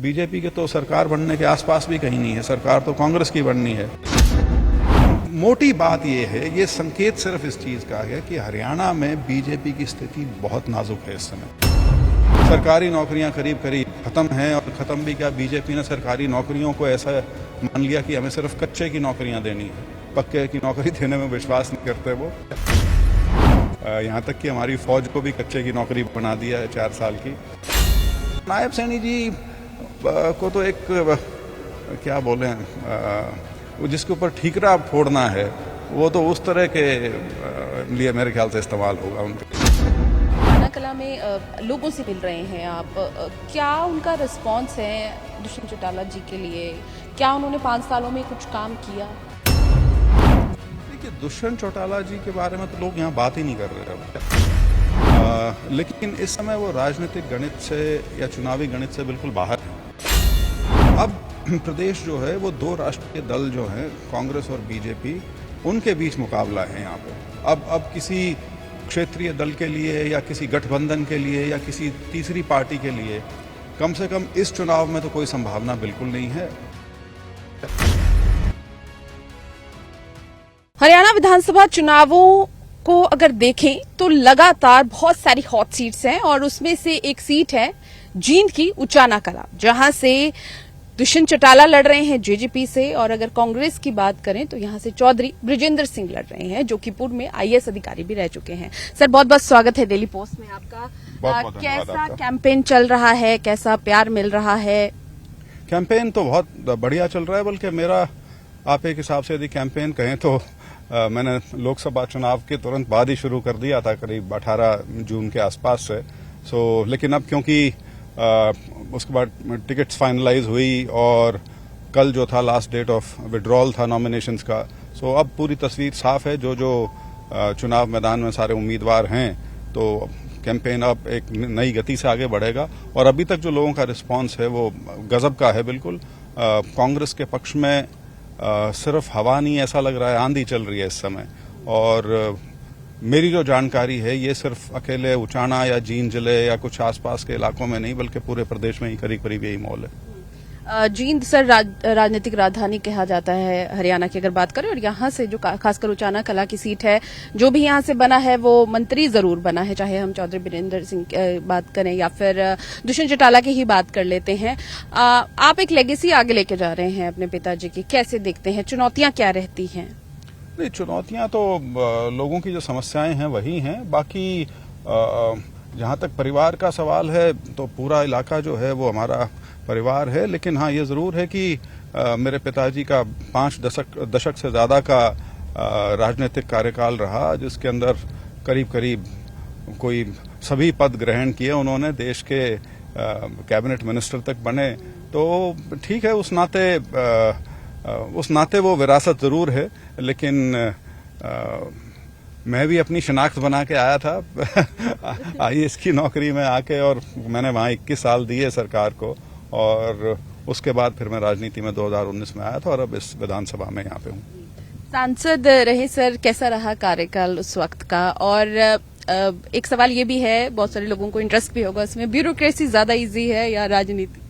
BJP के तो सरकार बनने के आसपास भी कहीं नहीं है। सरकार तो कांग्रेस की बननी है। मोटी बात यह है, ये संकेत सिर्फ इस चीज का है कि हरियाणा में बीजेपी की स्थिति बहुत नाजुक है इस समय। सरकारी नौकरियां करीब करीब खत्म हैं, और खत्म भी क्या, बीजेपी ने सरकारी नौकरियों को ऐसा मान लिया कि हमें सिर्फ कच्चे की नौकरियां देनी है, पक्के की नौकरी देने में विश्वास नहीं करते वो। यहाँ तक कि हमारी फौज को भी कच्चे की नौकरी बना दिया है 4 साल की। नायब सैनी जी को तो एक क्या बोले, जिसके ऊपर ठीकरा फोड़ना है, वो तो उस तरह के लिए मेरे ख्याल से इस्तेमाल होगा उनके। कला में लोगों से मिल रहे हैं आप, क्या उनका रिस्पांस है दुष्यंत चौटाला जी के लिए? क्या उन्होंने 5 सालों में कुछ काम किया? देखिए, दुष्यंत चौटाला जी के बारे में तो लोग यहाँ बात ही नहीं कर रहे हैं, लेकिन इस समय वो राजनीतिक गणित से या चुनावी गणित से बिल्कुल बाहर है। अब प्रदेश जो है वो 2 राष्ट्रीय दल जो हैं, कांग्रेस और बीजेपी, उनके बीच मुकाबला है यहाँ पे। अब किसी क्षेत्रीय दल के लिए या किसी गठबंधन के लिए या किसी तीसरी पार्टी के लिए कम से कम इस चुनाव में तो कोई संभावना बिल्कुल नहीं है। हरियाणा विधानसभा चुनावों को अगर देखें तो लगातार बहुत सारी हॉट सीट्स हैं, और उसमें से एक सीट है जींद की उचाना कला, जहां से दुष्यंत चौटाला लड़ रहे हैं जेजेपी से, और अगर कांग्रेस की बात करें तो यहां से चौधरी बृजेंद्र सिंह लड़ रहे हैं, जो कि पूर्व में आईएएस अधिकारी भी रह चुके हैं। सर, बहुत बहुत स्वागत है डेली पोस्ट में आपका। बहुत कैसा कैंपेन चल रहा है, कैसा प्यार मिल रहा है? कैंपेन तो बहुत बढ़िया चल रहा है, बल्कि मेरा आप एक हिसाब से यदि कैंपेन कहें तो मैंने लोकसभा चुनाव के तुरंत बाद ही शुरू कर दिया था, करीब 18 जून के आसपास से। लेकिन अब क्योंकि उसके बाद टिकट्स फाइनलाइज हुई और कल जो था लास्ट डेट ऑफ विड्रॉल था नॉमिनेशंस का, अब पूरी तस्वीर साफ है। जो चुनाव मैदान में सारे उम्मीदवार हैं, तो कैंपेन अब एक नई गति से आगे बढ़ेगा। और अभी तक जो लोगों का रिस्पांस है वो गजब का है बिल्कुल। कांग्रेस के पक्ष में सिर्फ हवा नहीं, ऐसा लग रहा है आंधी चल रही है इस समय। और मेरी जो जानकारी है, ये सिर्फ अकेले उचाना या जींद जिले या कुछ आसपास के इलाकों में नहीं, बल्कि पूरे प्रदेश में ही करीब करीब यही माहौल है। जींद सर राजनीतिक राजधानी कहा जाता है हरियाणा की अगर बात करें, और यहाँ से जो खासकर उचाना कला की सीट है, जो भी यहाँ से बना है वो मंत्री जरूर बना है, चाहे हम चौधरी बृजेंद्र सिंह की बात करें या फिर दुष्यंत चौटाला की ही बात कर लेते हैं। आप एक लेगेसी आगे लेके जा रहे हैं अपने पिताजी की, कैसे देखते हैं? चुनौतियां क्या रहती हैं? नहीं, चुनौतियां तो लोगों की जो समस्याएं हैं वही हैं। बाकी जहां तक परिवार का सवाल है, तो पूरा इलाका जो है वो हमारा परिवार है। लेकिन हाँ, ये जरूर है कि मेरे पिताजी का 5 दशक से ज्यादा का राजनीतिक कार्यकाल रहा, जिसके अंदर करीब करीब कोई सभी पद ग्रहण किए उन्होंने, देश के कैबिनेट मिनिस्टर तक बने। तो ठीक है, उस नाते वो विरासत जरूर है। लेकिन मैं भी अपनी शिनाख्त बना के आया था आईएएस की नौकरी में आके, और मैंने वहां 21 साल दिए सरकार को, और उसके बाद फिर मैं राजनीति में 2019 में आया था, और अब इस विधानसभा में यहाँ पे हूँ। सांसद रहे सर, कैसा रहा कार्यकाल उस वक्त का? और एक सवाल ये भी है, बहुत सारे लोगों को इंटरेस्ट भी होगा इसमें, ब्यूरोक्रेसी ज्यादा इजी है या राजनीति?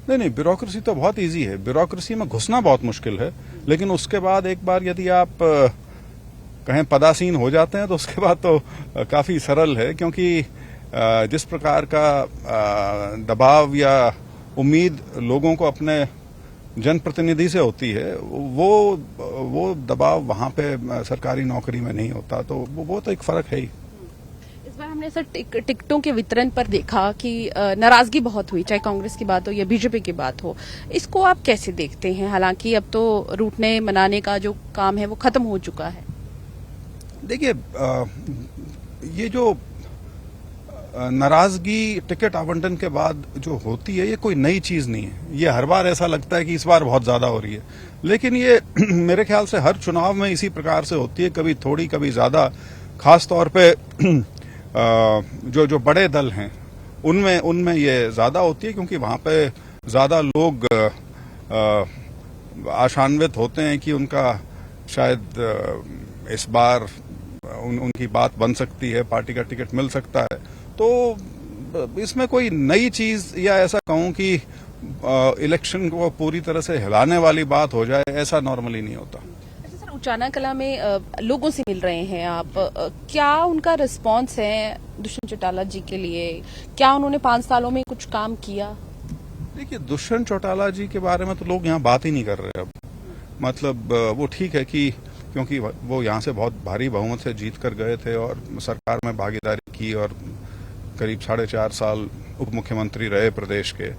नहीं, ब्यूरोक्रेसी तो बहुत इजी है। ब्यूरोक्रेसी में घुसना बहुत मुश्किल है, लेकिन उसके बाद एक बार यदि आप कहें पदासीन हो जाते हैं, तो उसके बाद तो काफी सरल है। क्योंकि जिस प्रकार का दबाव या उम्मीद लोगों को अपने जनप्रतिनिधि से होती है, वो दबाव वहां पे सरकारी नौकरी में नहीं होता। तो वो तो एक फर्क है ही। इस बार हमने सर टिकटों के वितरण पर देखा कि नाराजगी बहुत हुई, चाहे कांग्रेस की बात हो या बीजेपी की बात हो। इसको आप कैसे देखते हैं? हालांकि अब तो रूठने मनाने का जो काम है वो खत्म हो चुका है। देखिए, ये जो नाराजगी टिकट आवंटन के बाद जो होती है, ये कोई नई चीज नहीं है। ये हर बार ऐसा लगता है कि इस बार बहुत ज्यादा हो रही है, लेकिन ये मेरे ख्याल से हर चुनाव में इसी प्रकार से होती है, कभी थोड़ी कभी ज्यादा। खास तौर पे जो बड़े दल हैं उनमें ये ज्यादा होती है, क्योंकि वहां पे ज्यादा लोग आशान्वित होते हैं कि उनका शायद इस बार उनकी बात बन सकती है, पार्टी का टिकट मिल सकता है। तो इसमें कोई नई चीज या ऐसा कहूं कि इलेक्शन को पूरी तरह से हिलाने वाली बात हो जाए, ऐसा नॉर्मली नहीं होता। अच्छा सर, उचाना कला में लोगों से मिल रहे हैं आप, क्या उनका रिस्पांस है दुष्यंत चौटाला जी के लिए? क्या उन्होंने 5 सालों में कुछ काम किया? देखिए, दुष्यंत चौटाला जी के बारे में तो लोग यहाँ बात ही नहीं कर रहे अब। मतलब वो ठीक है कि क्योंकि वो यहाँ से बहुत भारी बहुमत से जीत कर गए थे और सरकार में भागीदारी की और करीब 4.5 साल उप मुख्यमंत्री रहे प्रदेश के।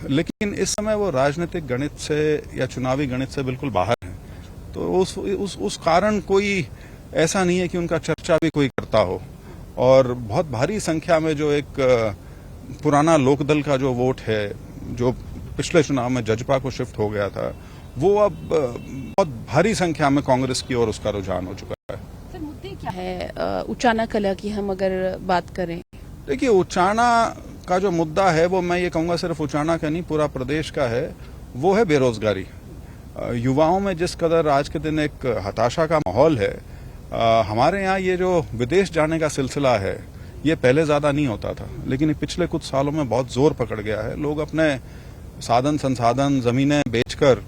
लेकिन इस समय वो राजनीतिक गणित से या चुनावी गणित से बिल्कुल बाहर हैं। तो उस कारण कोई ऐसा नहीं है कि उनका चर्चा भी कोई करता हो। और बहुत भारी संख्या में जो एक पुराना लोकदल का जो वोट है, जो पिछले चुनाव में जजपा को शिफ्ट हो गया था, वो अब बहुत भारी संख्या में कांग्रेस की ओर उसका रुझान हो चुका है। सर, मुद्दे क्या है उचाना कला की हम अगर बात करें? देखिए, उचाना का जो मुद्दा है वो मैं ये कहूंगा सिर्फ उचाना का नहीं, पूरा प्रदेश का है। वो है बेरोजगारी। युवाओं में जिस कदर आज के दिन एक हताशा का माहौल है। हमारे यहाँ ये जो विदेश जाने का सिलसिला है, ये पहले ज्यादा नहीं होता था, लेकिन पिछले कुछ सालों में बहुत जोर पकड़ गया है। लोग अपने साधन संसाधन, जमीनें बेचकर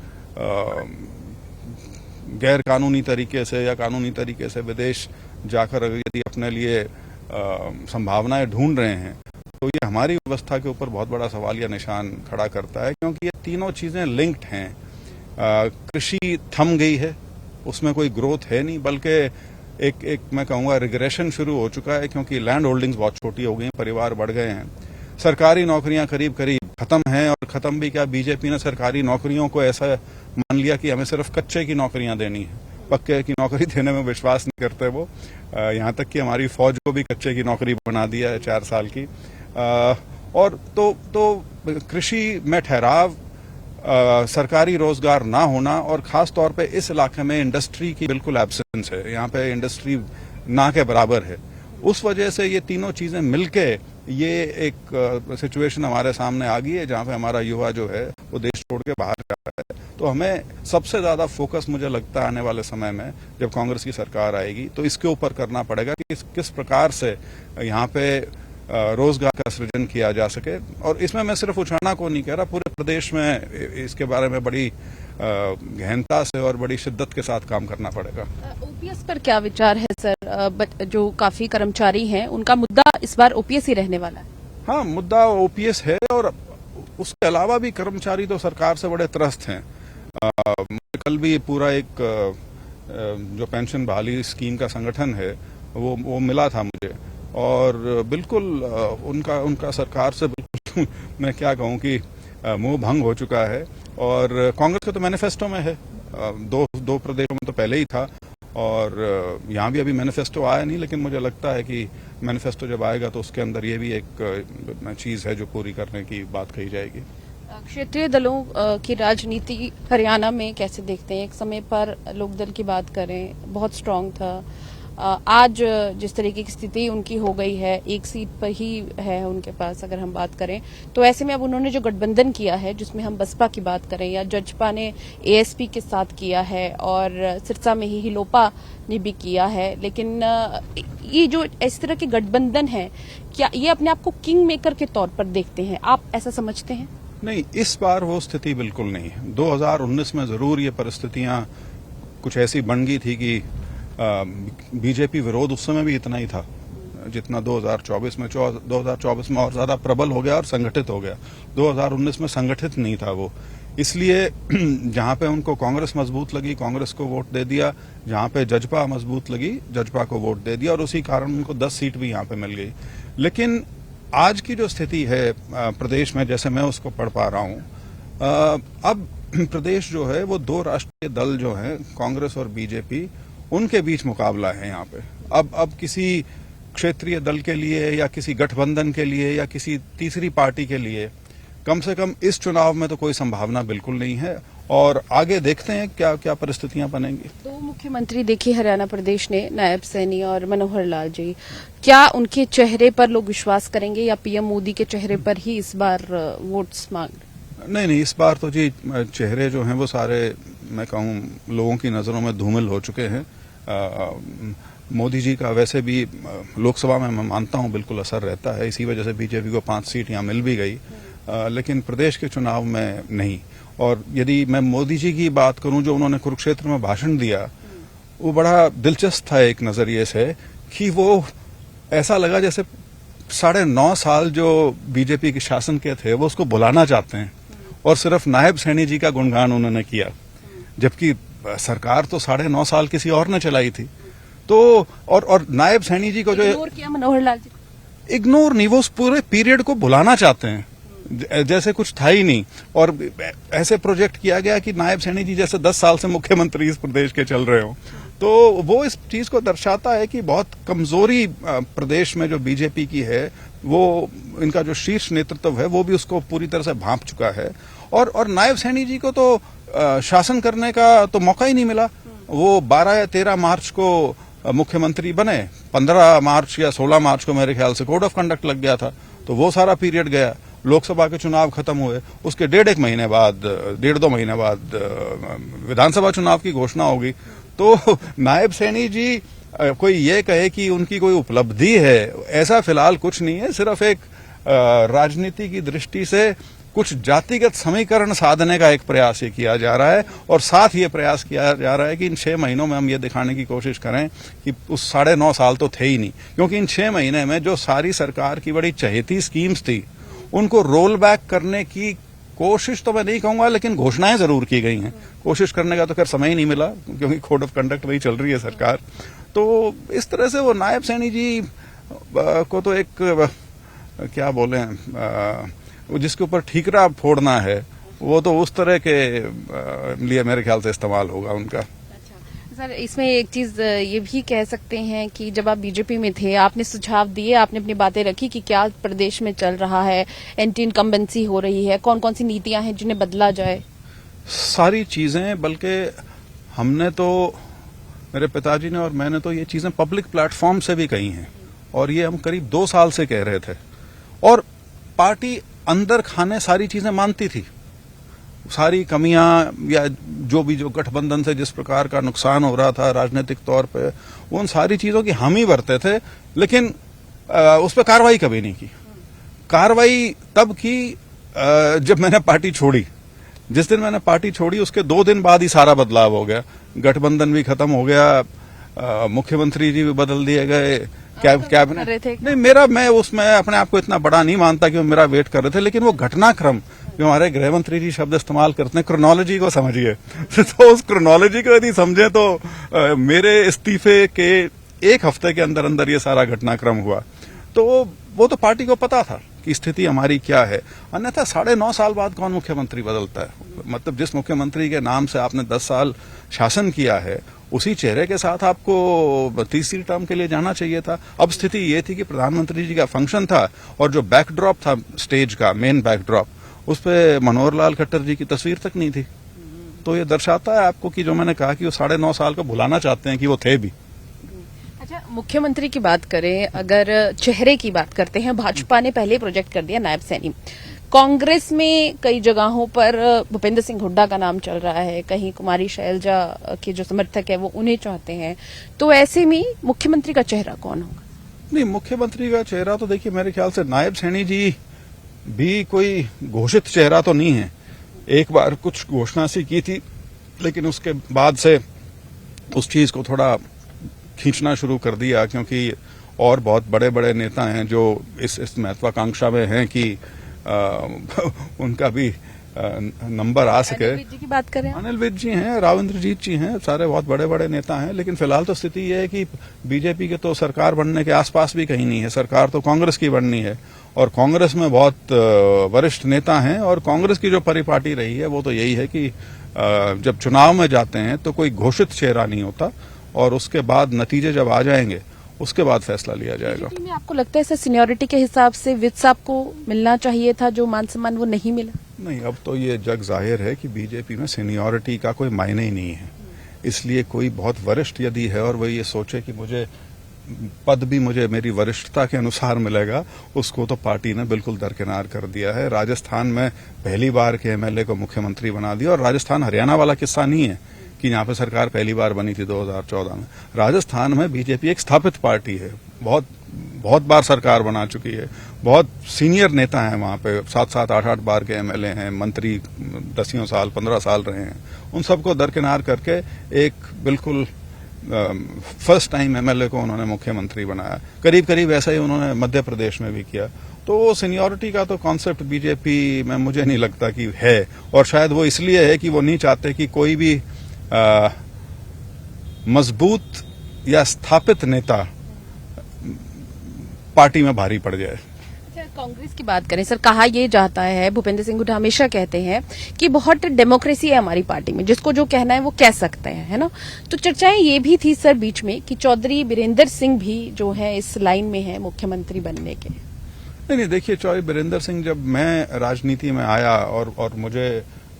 गैर कानूनी तरीके से या कानूनी तरीके से विदेश जाकर यदि अपने लिए संभावनाएं ढूंढ रहे हैं, तो ये हमारी व्यवस्था के ऊपर बहुत बड़ा सवालिया निशान खड़ा करता है, क्योंकि ये तीनों चीजें लिंक्ड हैं। कृषि थम गई है, उसमें कोई ग्रोथ है नहीं, बल्कि एक मैं कहूंगा रिग्रेशन शुरू हो चुका है, क्योंकि लैंड होल्डिंग्स बहुत छोटी हो गई हैं, परिवार बढ़ गए हैं। सरकारी नौकरियां करीब करीब खत्म हैं, और खत्म भी क्या, बीजेपी ने सरकारी नौकरियों को ऐसा मान लिया कि हमें सिर्फ कच्चे की नौकरियां देनी है, पक्के की नौकरी देने में विश्वास नहीं करते वो। यहाँ तक कि हमारी फौज को भी कच्चे की नौकरी बना दिया है 4 साल की। और तो कृषि में ठहराव, सरकारी रोजगार ना होना, और खास तौर पे इस इलाके में इंडस्ट्री की बिल्कुल एब्सेंस है। यहाँ पे इंडस्ट्री ना के बराबर है। उस वजह से ये तीनों चीजें मिलके ये एक सिचुएशन हमारे सामने आ गई है, जहाँ पे हमारा युवा जो है वो देश छोड़ के बाहर जा रहा है। तो हमें सबसे ज्यादा फोकस, मुझे लगता है आने वाले समय में जब कांग्रेस की सरकार आएगी, तो इसके ऊपर करना पड़ेगा कि किस प्रकार से यहाँ पे रोजगार का सृजन किया जा सके। और इसमें मैं सिर्फ उचाना को नहीं कह रहा, पूरे प्रदेश में इसके बारे में बड़ी गहनता से और बड़ी शिद्दत के साथ काम करना पड़ेगा। ओपीएस पर क्या विचार है सर? जो काफी कर्मचारी हैं, उनका मुद्दा इस बार ओपीएस ही रहने वाला है। हाँ, मुद्दा ओपीएस है, और उसके अलावा भी कर्मचारी तो सरकार से बड़े त्रस्त हैं। कल भी पूरा एक जो पेंशन बहाली स्कीम का संगठन है वो मिला था मुझे, और बिल्कुल उनका सरकार से बिल्कुल मैं क्या कहूँ कि मोह भंग हो चुका है। और कांग्रेस के तो मैनिफेस्टो में है, दो प्रदेशों में तो पहले ही था, और यहाँ भी अभी मैनिफेस्टो आया नहीं, लेकिन मुझे लगता है कि मैनिफेस्टो जब आएगा तो उसके अंदर ये भी एक चीज है जो पूरी करने की बात कही जाएगी। क्षेत्रीय दलों की राजनीति हरियाणा में कैसे देखते हैं? एक समय पर लोकदल की बात करें, बहुत स्ट्रांग था। आज जिस तरीके की स्थिति उनकी हो गई है, एक सीट पर ही है उनके पास अगर हम बात करें, तो ऐसे में अब उन्होंने जो गठबंधन किया है, जिसमें हम बसपा की बात करें या जजपा ने एएसपी के साथ किया है, और सिरसा में ही लोपा ने भी किया है, लेकिन ये जो इस तरह के गठबंधन है, क्या ये अपने आप को किंग मेकर के तौर पर देखते हैं? आप ऐसा समझते हैं? नहीं, इस बार वो स्थिति बिल्कुल नहीं है। 2019 में जरूर ये परिस्थितियां कुछ ऐसी बन गई थी कि बीजेपी विरोध उस समय भी इतना ही था जितना 2024 में। 2024 में और ज्यादा प्रबल हो गया और संगठित हो गया। 2019 में संगठित नहीं था वो, इसलिए जहां पे उनको कांग्रेस मजबूत लगी, कांग्रेस को वोट दे दिया। जहां पे जजपा मजबूत लगी, जजपा को वोट दे दिया, और उसी कारण उनको 10 सीट भी यहां पे मिल गई। लेकिन आज की जो स्थिति है प्रदेश में, जैसे मैं उसको पढ़ पा रहा हूं, अब प्रदेश जो है वो 2 राष्ट्रीय दल जो हैं, कांग्रेस और बीजेपी, उनके बीच मुकाबला है यहाँ पे। अब किसी क्षेत्रीय दल के लिए या किसी गठबंधन के लिए या किसी तीसरी पार्टी के लिए कम से कम इस चुनाव में तो कोई संभावना बिल्कुल नहीं है, और आगे देखते हैं क्या क्या परिस्थितियां बनेंगी। 2 मुख्यमंत्री देखिए हरियाणा प्रदेश ने, नायब सैनी और मनोहर लाल जी, क्या उनके चेहरे पर लोग विश्वास करेंगे या पीएम मोदी के चेहरे पर ही इस बार वोट्स मांग? नहीं, इस बार तो जी चेहरे जो हैं वो सारे, मैं कहूँ, लोगों की नजरों में धूमिल हो चुके हैं। मोदी जी का वैसे भी लोकसभा में मैं मानता हूं बिल्कुल असर रहता है, इसी वजह से बीजेपी को 5 सीट यहां मिल भी गई। लेकिन प्रदेश के चुनाव में नहीं। और यदि मैं मोदी जी की बात करूं, जो उन्होंने कुरुक्षेत्र में भाषण दिया, वो बड़ा दिलचस्प था एक नजरिए से, कि वो ऐसा लगा जैसे 9.5 साल जो बीजेपी के शासन के थे वो उसको बुलाना चाहते हैं, और सिर्फ नायब सैनी जी का गुणगान उन्होंने किया, जबकि सरकार तो 9.5 साल किसी और ने चलाई थी। तो और नायब सैनी जी को जो इग्नोर किया मनोहर लाल जी, इग्नोर नहीं, वो उस पूरे पीरियड को बुलाना चाहते हैं जैसे कुछ था ही नहीं। और ऐसे प्रोजेक्ट किया गया कि नायब सैनी जी जैसे 10 साल से मुख्यमंत्री इस प्रदेश के चल रहे हो। तो वो इस चीज को दर्शाता है कि बहुत कमजोरी प्रदेश में जो बीजेपी की है, वो इनका जो शीर्ष नेतृत्व है वो भी उसको पूरी तरह से भांप चुका है। और नायब सैनी जी को तो शासन करने का तो मौका ही नहीं मिला। वो 12 या 13 मार्च को मुख्यमंत्री बने, 15 मार्च या 16 मार्च को मेरे ख्याल से कोड ऑफ कंडक्ट लग गया था, तो वो सारा पीरियड गया। लोकसभा के चुनाव खत्म हुए, उसके 1.5 महीने बाद, 1.5-2 महीने बाद विधानसभा चुनाव की घोषणा होगी। तो नायब सैनी जी कोई ये कहे कि उनकी कोई उपलब्धि है, ऐसा फिलहाल कुछ नहीं है। सिर्फ एक राजनीति की दृष्टि से कुछ जातिगत समीकरण साधने का एक प्रयास ये किया जा रहा है, और साथ ये प्रयास किया जा रहा है कि इन 6 महीनों में हम ये दिखाने की कोशिश करें कि उस 9.5 साल तो थे ही नहीं, क्योंकि इन 6 महीने में जो सारी सरकार की बड़ी चहेती स्कीम्स थी उनको रोल बैक करने की कोशिश तो मैं नहीं कहूंगा, लेकिन घोषणाएं जरूर की गई हैं। कोशिश करने का तो खैर समय ही नहीं मिला, क्योंकि कोड ऑफ कंडक्ट में ही चल रही है सरकार। तो इस तरह से वो नायब सैनी जी को तो एक क्या बोले, जिसके ऊपर ठीकरा फोड़ना है, वो तो उस तरह के लिए मेरे ख्याल से इस्तेमाल होगा उनका। सर, इसमें एक चीज ये भी कह सकते हैं कि जब आप बीजेपी में थे, आपने सुझाव दिए, आपने अपनी बातें रखी कि क्या प्रदेश में चल रहा है, एंटी इनकम्बेंसी हो रही है, कौन कौन सी नीतियां हैं जिन्हें बदला जाए, सारी चीजें। बल्कि हमने तो, मेरे पिताजी ने और मैंने तो ये चीजें पब्लिक प्लेटफॉर्म से भी कही हैं, और ये हम करीब 2 साल से कह रहे थे, और पार्टी अंदर खाने सारी चीजें मानती थी। सारी कमियां या जो गठबंधन से जिस प्रकार का नुकसान हो रहा था राजनीतिक तौर पे, उन सारी चीजों की हामी भरते थे, लेकिन उस पर कार्रवाई कभी नहीं की। कार्रवाई तब की जब मैंने पार्टी छोड़ी। जिस दिन मैंने पार्टी छोड़ी उसके 2 दिन बाद ही सारा बदलाव हो गया। गठबंधन भी खत्म हो गया, मुख्यमंत्री जी भी बदल दिए गए, कैबिनेट नहीं, मैं उसमें अपने आप को इतना बड़ा नहीं मानता कि वो मेरा वेट कर रहे थे, लेकिन वो घटनाक्रम जो हमारे गृह मंत्री जी शब्द इस्तेमाल करते हैं, क्रोनोलॉजी को समझिए। तो उस क्रोनोलॉजी को यदि समझे तो मेरे इस्तीफे के 1 हफ्ते के अंदर अंदर ये सारा घटनाक्रम हुआ। तो वो तो पार्टी को पता था कि स्थिति हमारी क्या है। अन्यथा 9.5 साल बाद कौन मुख्यमंत्री बदलता है? मतलब जिस मुख्यमंत्री के नाम से आपने 10 साल शासन किया है, उसी चेहरे के साथ आपको तीसरी टर्म के लिए जाना चाहिए था। अब स्थिति ये थी कि प्रधानमंत्री जी का फंक्शन था, और जो बैकड्रॉप था स्टेज का, मेन बैकड्रॉप, उस पे मनोहर लाल खट्टर जी की तस्वीर तक नहीं थी। तो ये दर्शाता है आपको कि जो मैंने कहा कि वो 9.5 साल को भुलाना चाहते हैं कि वो थे भी। अच्छा, मुख्यमंत्री की बात करें, अगर चेहरे की बात करते हैं, भाजपा ने पहले प्रोजेक्ट कर दिया नायब सैनी। कांग्रेस में कई जगहों पर भूपेंद्र सिंह हुड्डा का नाम चल रहा है, कहीं कुमारी शैलजा के जो समर्थक है वो उन्हें चाहते हैं। तो ऐसे में मुख्यमंत्री का चेहरा कौन होगा? नहीं, मुख्यमंत्री का चेहरा तो देखिए, मेरे ख्याल से नायब सैनी जी भी कोई घोषित चेहरा तो नहीं है। एक बार कुछ घोषणा सी की थी, लेकिन उसके बाद से उस चीज को थोड़ा खींचना शुरू कर दिया, क्योंकि और बहुत बड़े बड़े नेता हैं जो इस महत्वाकांक्षा में हैं कि उनका भी नंबर आ सके। अनिल विज जी की बात करें, अनिल विज जी हैं, राव इंद्रजीत जी हैं, सारे बहुत बड़े बड़े नेता हैं। लेकिन फिलहाल तो स्थिति यह है कि बीजेपी के तो सरकार बनने के आसपास भी कहीं नहीं है। सरकार तो कांग्रेस की बननी है, और कांग्रेस में बहुत वरिष्ठ नेता हैं, और कांग्रेस की जो परिपाटी रही है वो तो यही है कि जब चुनाव में जाते हैं तो कोई घोषित चेहरा नहीं होता, और उसके बाद नतीजे जब आ जाएंगे उसके बाद फैसला लिया जाएगा। में आपको लगता है सर, सीनियोरिटी के हिसाब से विज साहब को मिलना चाहिए था जो मान सम्मान वो नहीं मिला? नहीं, अब तो ये जग जाहिर है कि बीजेपी में सीनियोरिटी का कोई मायने ही नहीं है। इसलिए कोई बहुत वरिष्ठ यदि है और वो ये सोचे कि मुझे पद भी मुझे मेरी वरिष्ठता के अनुसार मिलेगा, उसको तो पार्टी ने बिल्कुल दरकिनार कर दिया है। राजस्थान में पहली बार के एमएलए को मुख्यमंत्री बना दिया, और राजस्थान हरियाणा वाला किस्सा नहीं है कि यहाँ पे सरकार पहली बार बनी थी 2014 में। राजस्थान में बीजेपी एक स्थापित पार्टी है, बहुत बहुत बार सरकार बना चुकी है, बहुत सीनियर नेता हैं वहां पे, 7-7, 8-8 बार के एमएलए हैं, मंत्री 10 साल 15 साल रहे हैं। उन सबको दरकिनार करके एक बिल्कुल फर्स्ट टाइम एमएलए को उन्होंने मुख्यमंत्री बनाया। करीब करीब ऐसा ही उन्होंने मध्य प्रदेश में भी किया। तो वो सीनियरिटी का तो कॉन्सेप्ट बीजेपी में मुझे नहीं लगता कि है, और शायद वो इसलिए है कि वो नहीं चाहते कि कोई भी मजबूत या स्थापित नेता पार्टी में भारी पड़ जाए। कांग्रेस की बात करें सर, कहा यह जाता है, भूपेंद्र सिंह हुड्डा हमेशा कहते हैं कि बहुत डेमोक्रेसी है हमारी पार्टी में, जिसको जो कहना है वो कह सकते हैं, है ना। तो चर्चाएं ये भी थी सर बीच में कि चौधरी बीरेंद्र सिंह भी जो है इस लाइन में है मुख्यमंत्री बनने के। नहीं, देखिए, चौधरी बीरेंद्र सिंह, जब मैं राजनीति में आया और मुझे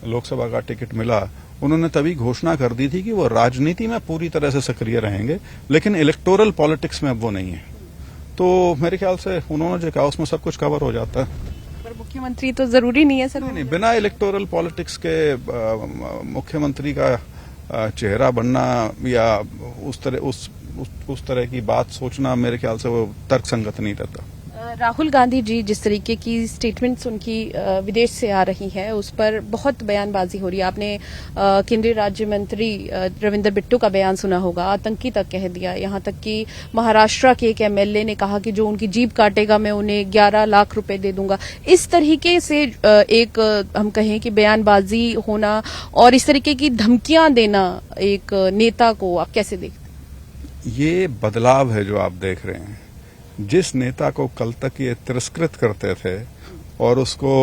लोकसभा का टिकट मिला, उन्होंने तभी घोषणा कर दी थी कि वो राजनीति में पूरी तरह से सक्रिय रहेंगे, लेकिन इलेक्टोरल पॉलिटिक्स में अब वो नहीं है। तो मेरे ख्याल से उन्होंने जो कहा उसमें सब कुछ कवर हो जाता है। पर मुख्यमंत्री तो जरूरी नहीं है सर। नहीं, बिना इलेक्टोरल पॉलिटिक्स के मुख्यमंत्री का चेहरा बनना या उस तरह की बात सोचना, मेरे ख्याल से वो तर्कसंगत नहीं रहता। राहुल गांधी जी जिस तरीके की स्टेटमेंट्स उनकी विदेश से आ रही हैं, उस पर बहुत बयानबाजी हो रही है। आपने केंद्रीय राज्य मंत्री रविंदर बिट्टू का बयान सुना होगा, आतंकी तक कह दिया। यहां तक कि महाराष्ट्र के एक एमएलए ने कहा कि जो उनकी जीभ काटेगा मैं उन्हें 11 लाख रुपए दे दूंगा। इस तरीके से एक हम कहें कि बयानबाजी होना और इस तरीके की धमकियां देना एक नेता को आप कैसे देखते हैं? ये बदलाव है जो आप देख रहे हैं। जिस नेता को कल तक ये तिरस्कृत करते थे और उसको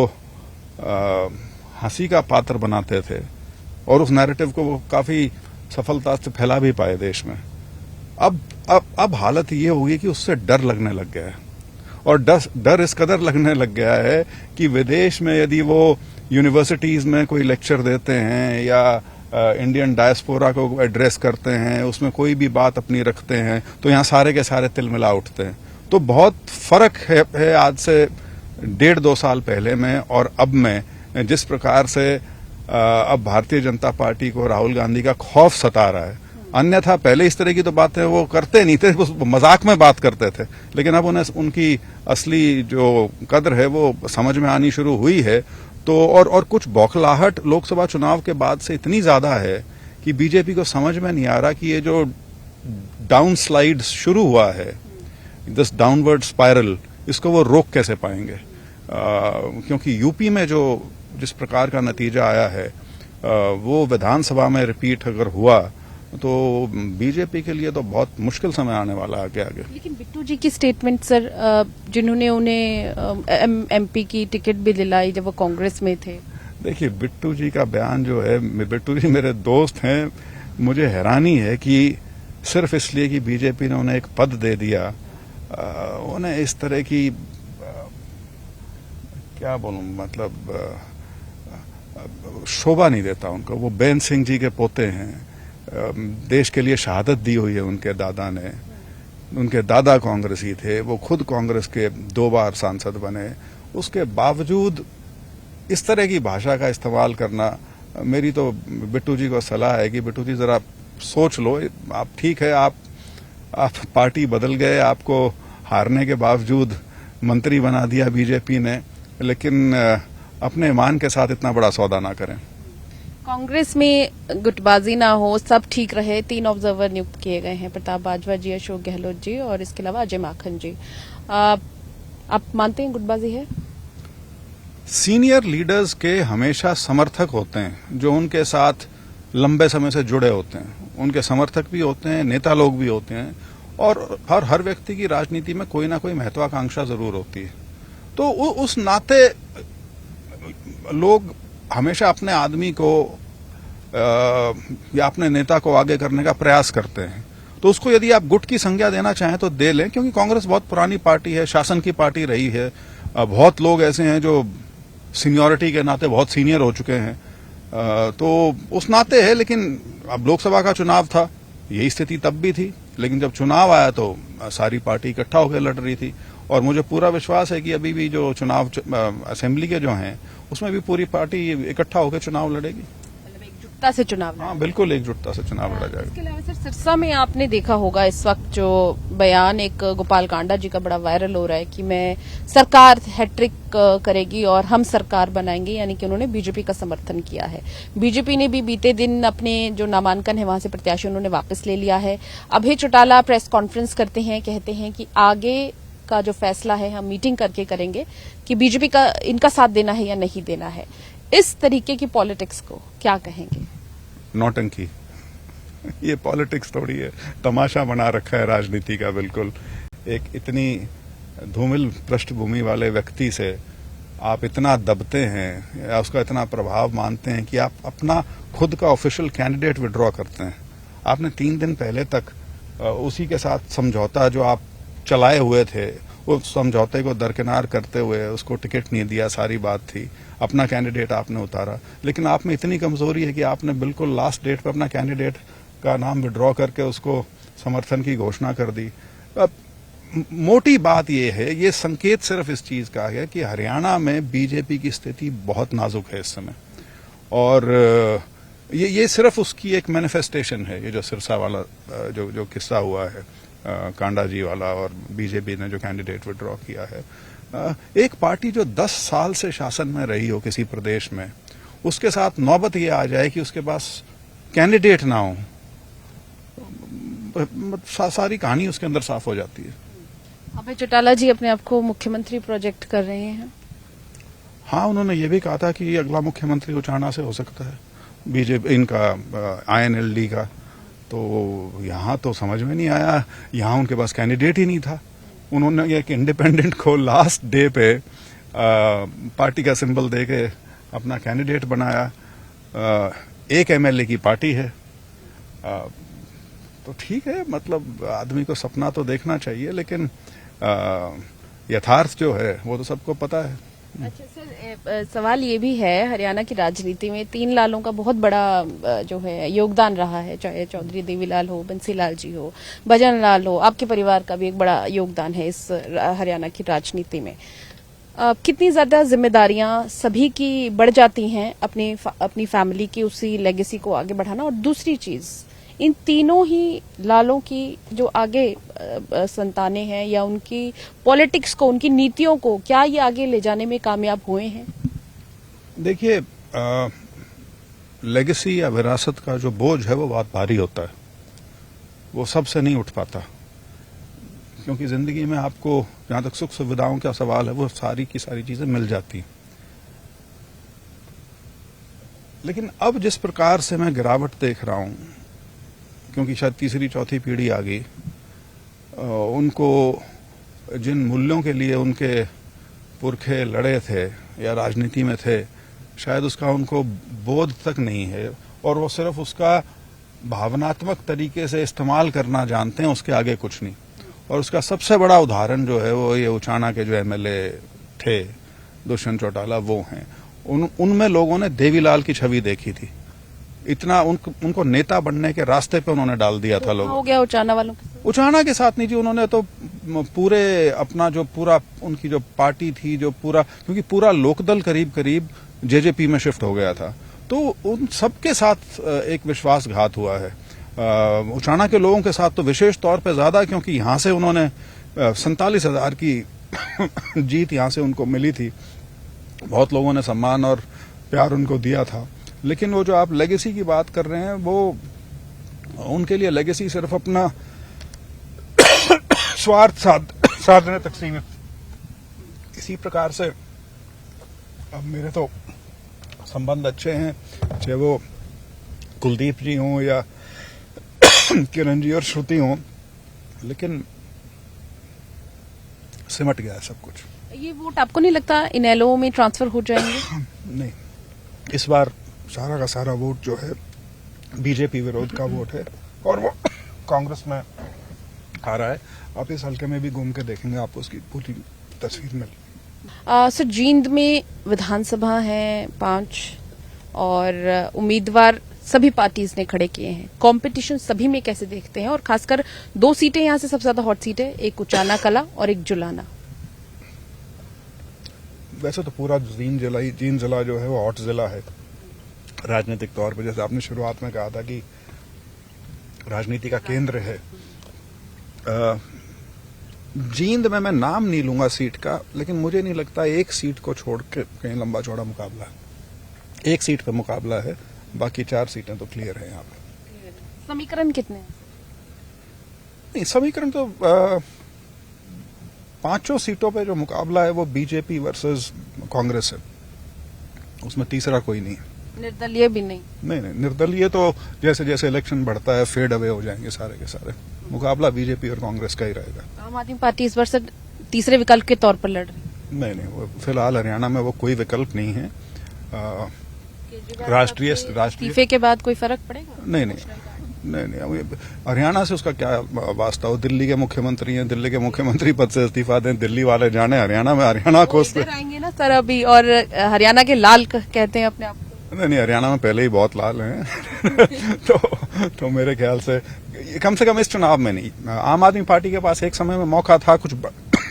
हंसी का पात्र बनाते थे, और उस नैरेटिव को वो काफी सफलता से फैला भी पाए देश में, अब हालत ये होगी कि उससे डर लगने लग गया है। और डर इस कदर लगने लग गया है कि विदेश में यदि वो यूनिवर्सिटीज में कोई लेक्चर देते हैं या इंडियन डायस्पोरा को एड्रेस करते हैं, उसमें कोई भी बात अपनी रखते हैं, तो यहाँ सारे के सारे तिलमिला उठते हैं। तो बहुत फर्क है आज से 1.5-2 साल पहले में और अब में, जिस प्रकार से अब भारतीय जनता पार्टी को राहुल गांधी का खौफ सता रहा है। अन्यथा पहले इस तरह की तो बातें वो करते नहीं थे, वो मजाक में बात करते थे, लेकिन अब उन्हें उनकी असली जो कद्र है वो समझ में आनी शुरू हुई है। तो और कुछ बौखलाहट लोकसभा चुनाव के बाद से इतनी ज्यादा है कि बीजेपी को समझ में नहीं आ रहा कि ये जो डाउन स्लाइड शुरू हुआ है, दिस डाउनवर्ड स्पाइरल, इसको वो रोक कैसे पाएंगे। क्योंकि यूपी में जो जिस प्रकार का नतीजा आया है वो विधानसभा में रिपीट अगर हुआ तो बीजेपी के लिए तो बहुत मुश्किल समय आने वाला है आगे। लेकिन बिट्टू जी की स्टेटमेंट सर, जिन्होंने उन्हें एमपी की टिकट भी दिलाई जब वो कांग्रेस में थे। देखिए, बिट्टू जी का बयान जो है, बिट्टू जी मेरे दोस्त हैं, मुझे हैरानी है कि सिर्फ इसलिए कि बीजेपी ने उन्हें एक पद दे दिया, उन्हें इस तरह की क्या बोलूं, मतलब शोभा नहीं देता उनको। वो बेन सिंह जी के पोते हैं, देश के लिए शहादत दी हुई है उनके दादा ने, उनके दादा कांग्रेसी थे, वो खुद कांग्रेस के 2 बार सांसद बने। उसके बावजूद इस तरह की भाषा का इस्तेमाल करना, मेरी तो बिट्टू जी को सलाह है कि बिट्टू जी जरा सोच लो। आप ठीक है, आप पार्टी बदल गए, आपको हारने के बावजूद मंत्री बना दिया बीजेपी ने, लेकिन अपने ईमान के साथ इतना बड़ा सौदा ना करें। कांग्रेस में गुटबाजी ना हो, सब ठीक रहे। 3 ऑब्जर्वर नियुक्त किए गए हैं, प्रताप बाजवा जी, अशोक गहलोत जी और इसके अलावा अजय माखन जी। आप मानते हैं गुटबाजी है? सीनियर लीडर्स के हमेशा समर्थक होते हैं जो उनके साथ लंबे समय से जुड़े होते हैं, उनके समर्थक भी होते हैं, नेता लोग भी होते हैं, और हर व्यक्ति की राजनीति में कोई ना कोई महत्वाकांक्षा जरूर होती है। तो उस नाते लोग हमेशा अपने आदमी को या अपने नेता को आगे करने का प्रयास करते हैं। तो उसको यदि आप गुट की संज्ञा देना चाहें तो दे लें, क्योंकि कांग्रेस बहुत पुरानी पार्टी है, शासन की पार्टी रही है। बहुत लोग ऐसे हैं जो सीनियरिटी के नाते बहुत सीनियर हो चुके हैं, तो उस नाते है। लेकिन अब लोकसभा का चुनाव था, यही स्थिति तब भी थी, लेकिन जब चुनाव आया तो सारी पार्टी इकट्ठा होकर लड़ रही थी। और मुझे पूरा विश्वास है कि अभी भी जो चुनाव असेंबली के जो हैं उसमें भी पूरी पार्टी इकट्ठा होकर चुनाव लड़ेगी। एकजुटता से चुनाव लड़ा। हाँ, बिल्कुल एकजुटता से चुनाव लड़ा जाएगा। इसके अलावा सर सिरसा में आपने देखा होगा इस वक्त जो बयान एक गोपाल कांडा जी का बड़ा वायरल हो रहा है कि मैं सरकार हैट्रिक करेगी और हम सरकार बनाएंगे, यानी कि उन्होंने बीजेपी का समर्थन किया है। बीजेपी ने भी बीते दिन अपने जो नामांकन है वहां से प्रत्याशी उन्होंने वापस ले लिया है। अभय चौटाला प्रेस कॉन्फ्रेंस करते हैं, कहते हैं कि आगे का जो फैसला है हम मीटिंग करके करेंगे कि बीजेपी का इनका साथ देना है या नहीं देना है। इस तरीके की पॉलिटिक्स को क्या कहेंगे? नौटंकी। ये पॉलिटिक्स थोड़ी है, तमाशा बना रखा है राजनीति का। बिल्कुल एक इतनी धूमिल पृष्ठभूमि वाले व्यक्ति से आप इतना दबते हैं या उसका इतना प्रभाव मानते हैं कि आप अपना खुद का ऑफिशियल कैंडिडेट विड्रॉ करते हैं। आपने 3 दिन पहले तक उसी के साथ समझौता जो आप चलाए हुए थे, उस समझौते को दरकिनार करते हुए उसको टिकट नहीं दिया, सारी बात थी। अपना कैंडिडेट आपने उतारा, लेकिन आप में इतनी कमजोरी है कि आपने बिल्कुल लास्ट डेट पर अपना कैंडिडेट का नाम विड्रॉ करके उसको समर्थन की घोषणा कर दी। अब मोटी बात यह है, ये संकेत सिर्फ इस चीज का है कि हरियाणा में बीजेपी की स्थिति बहुत नाजुक है इस समय, और ये सिर्फ उसकी एक मैनिफेस्टेशन है। ये जो सिरसा वाला जो किस्सा हुआ है कांडा जी वाला, और बीजेपी ने जो कैंडिडेट विड्रॉ किया है, एक पार्टी जो 10 साल से शासन में रही हो किसी प्रदेश में, उसके साथ नौबत ये आ जाए कि उसके पास कैंडिडेट ना हो, सारी कहानी उसके अंदर साफ हो जाती है। अभय चौटाला जी अपने आप को मुख्यमंत्री प्रोजेक्ट कर रहे हैं। हाँ, उन्होंने ये भी कहा था कि अगला मुख्यमंत्री उचाना से हो सकता है, बीजेपी इनका INLD का। तो यहाँ तो समझ में नहीं आया, यहाँ उनके पास कैंडिडेट ही नहीं था। उन्होंने एक इंडिपेंडेंट को लास्ट डे पे पार्टी का सिंबल देके अपना कैंडिडेट बनाया। एक MLA की पार्टी है, तो ठीक है, मतलब आदमी को सपना तो देखना चाहिए, लेकिन यथार्थ जो है वो तो सबको पता है। अच्छा सर, सवाल ये भी है, हरियाणा की राजनीति में 3 लालों का बहुत बड़ा जो है योगदान रहा है, चाहे चौधरी देवीलाल हो, बंसीलाल जी हो, भजन लाल हो, आपके परिवार का भी एक बड़ा योगदान है इस हरियाणा की राजनीति में। कितनी ज्यादा जिम्मेदारियां सभी की बढ़ जाती हैं अपनी फैमिली की उसी लेगेसी को आगे बढ़ाना, और दूसरी चीज इन तीनों ही लालों की जो आगे संतानें हैं या उनकी पॉलिटिक्स को, उनकी नीतियों को क्या ये आगे ले जाने में कामयाब हुए हैं? देखिए, लेगेसी या विरासत का जो बोझ है वो बहुत भारी होता है, वो सबसे नहीं उठ पाता, क्योंकि जिंदगी में आपको जहां तक सुख सुविधाओं का सवाल है वो सारी की सारी चीजें मिल जाती हैं। लेकिन अब जिस प्रकार से मैं गिरावट देख रहा हूं, क्योंकि शायद तीसरी चौथी पीढ़ी आ गई, उनको जिन मूल्यों के लिए उनके पुरखे लड़े थे या राजनीति में थे, शायद उसका उनको बोध तक नहीं है, और वो सिर्फ उसका भावनात्मक तरीके से इस्तेमाल करना जानते हैं, उसके आगे कुछ नहीं। और उसका सबसे बड़ा उदाहरण जो है वो ये उचाना के जो MLA थे दुष्यंत चौटाला, वो हैं। उनमें लोगों ने देवीलाल की छवि देखी थी, इतना उनको नेता बनने के रास्ते पे उन्होंने डाल दिया था लोगों। हो गया उचाना वालों के साथ? उचाना के साथ नहीं जी, उन्होंने तो पूरे अपना जो पूरा उनकी जो पार्टी थी, जो पूरा, क्योंकि पूरा लोकदल करीब करीब JJP में शिफ्ट हो गया था, तो उन सबके साथ एक विश्वासघात हुआ है। उचाना के लोगों के साथ तो विशेष तौर पे ज्यादा, क्योंकि यहां से उन्होंने 47,000 की जीत यहां से उनको मिली थी। बहुत लोगों ने सम्मान और प्यार उनको दिया था। लेकिन वो जो आप लेगेसी की बात कर रहे हैं, वो उनके लिए लेगेसी सिर्फ अपना स्वार्थ साधने तक सीमित। इसी प्रकार से अब मेरे तो संबंध अच्छे हैं, चाहे वो कुलदीप जी हों या किरण जी और श्रुति हों, लेकिन सिमट गया है सब कुछ। ये वोट आपको नहीं लगता इनेलो में ट्रांसफर हो जाएंगे? नहीं, इस बार सारा का सारा वोट जो है बीजेपी विरोध का वोट है, और वो कांग्रेस में आ रहा है। आप इस हल्के में भी घूम के देखेंगे, आपको उसकी पूरी तस्वीर मिलेगी। सर, जींद में विधानसभा है 5 और उम्मीदवार सभी पार्टीज ने खड़े किए हैं। कंपटीशन सभी में कैसे देखते हैं, और खासकर 2 सीटें यहां से सबसे ज्यादा हॉट सीट है, एक उचाना कला और एक जुलाना। वैसे तो पूरा जींद जिला जो है वो हॉट जिला है, राजनीतिक तौर पर, जैसे आपने शुरुआत में कहा था कि राजनीति का केंद्र है। जींद में मैं नाम नहीं लूंगा सीट का, लेकिन मुझे नहीं लगता एक सीट को छोड़ के कहीं लंबा चौड़ा मुकाबला है। एक सीट पे मुकाबला है, बाकी 4 सीटें तो क्लियर है यहाँ पे। समीकरण कितने हैं? नहीं, समीकरण तो 5 सीटों पे जो मुकाबला है वो बीजेपी वर्सेस कांग्रेस है, उसमें तीसरा कोई नहीं है। निर्दलीय भी नहीं? नहीं, निर्दलीय तो जैसे जैसे इलेक्शन बढ़ता है फेड अवे हो जाएंगे सारे के सारे। मुकाबला बीजेपी और कांग्रेस का ही रहेगा। आम आदमी पार्टी इस बार से तीसरे विकल्प के तौर पर लड़ रही है? नहीं, वो फिलहाल हरियाणा में वो कोई विकल्प नहीं है। राष्ट्रीय इस्तीफे के बाद कोई फर्क पड़ेगा? नहीं, हरियाणा से उसका क्या वास्ता हो। दिल्ली के मुख्यमंत्री हैं, दिल्ली के मुख्यमंत्री पद से इस्तीफा दें, दिल्ली वाले जाने हरियाणा में, हरियाणा को आएंगे ना सर अभी, और हरियाणा के लाल कहते हैं अपने आप को। नहीं, हरियाणा में पहले ही बहुत लाल हैं तो मेरे ख्याल से कम इस चुनाव में नहीं। आम आदमी पार्टी के पास एक समय में मौका था कुछ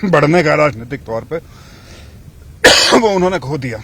बढ़ने का राजनीतिक तौर पे, वो उन्होंने खो दिया।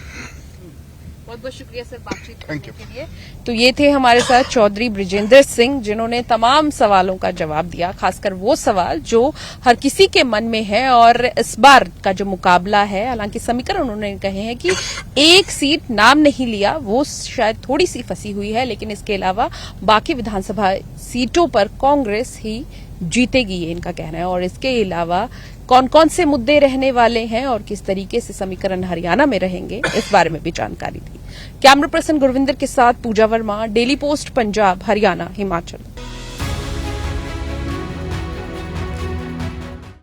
बहुत बहुत शुक्रिया सर बातचीत करने के लिए। तो ये थे हमारे साथ चौधरी बृजेंद्र सिंह, जिन्होंने तमाम सवालों का जवाब दिया, खासकर वो सवाल जो हर किसी के मन में है। और इस बार का जो मुकाबला है, हालांकि समीकरण उन्होंने कहे हैं कि एक सीट नाम नहीं लिया, वो शायद थोड़ी सी फंसी हुई है, लेकिन इसके अलावा बाकी विधानसभा सीटों पर कांग्रेस ही जीतेगी, ये इनका कहना है। और इसके अलावा कौन कौन से मुद्दे रहने वाले हैं और किस तरीके से समीकरण हरियाणा में रहेंगे, इस बारे में भी जानकारी दी। कैमरा पर्सन गुरविंदर के साथ पूजा वर्मा, डेली पोस्ट पंजाब, हरियाणा, हिमाचल।